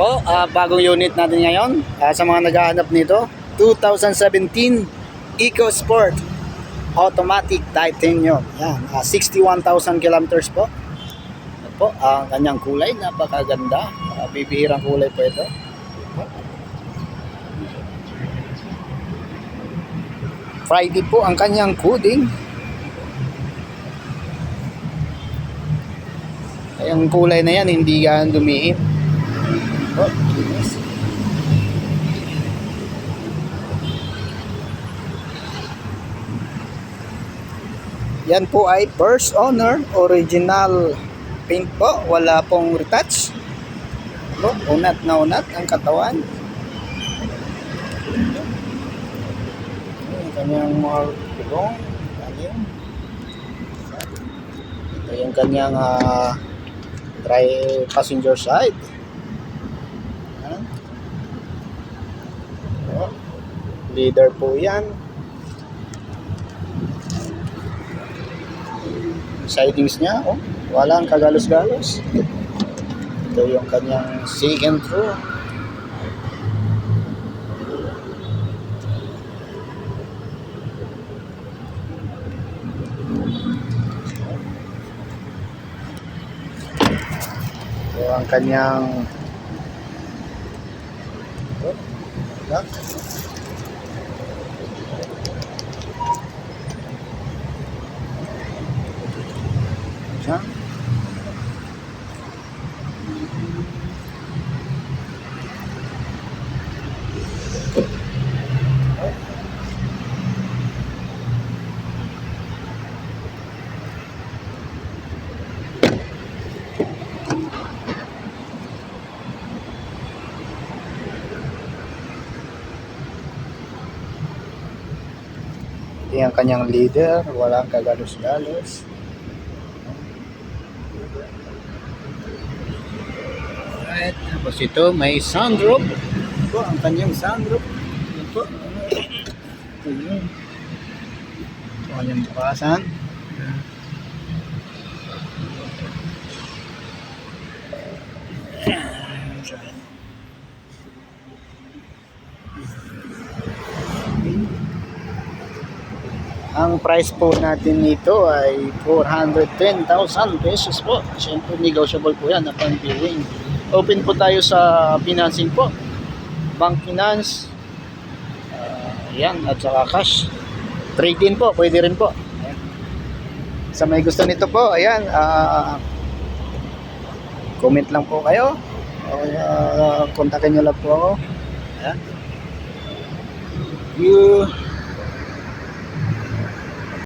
po, bagong unit natin ngayon. Sa mga naghahanap nito, 2017 EcoSport Automatic Titanium. Yan, 61,000 kilometers po. Ito po, ang kanyang kulay, napakaganda. Bibihirang kulay po ito. Friday po ang kanyang coding. Yung kulay na yan, hindi gan dumihim. Oh, goodness. Yan po ay first owner, original paint po, wala pong retouch. Oh, unat na unat ang katawan. Yung kanyang mga kulong. Ito yung kanyang dry passenger side. Oh, leader po yan. Sidings niya, oh, walang kagalos-galos. Ito yung kanyang second row. Ito ang kanyang yung kanyang leader, walang kagalos-galos. Alright, tapos ito may sunroof. Ito ang kanyang sunroof. Ito. Ito yun. Ito ang kanyang bukasan. Ang price po natin nito ay 410,000 pesos po. Siyempre negotiable po yan upon viewing. Open po tayo sa financing po. Bank finance. Yan, at saka cash. Trade-in po, pwede rin po. Ayan. Sa may gusto nito po, ayan, comment lang po kayo. Kontakin nyo lang po ako. Ayan. You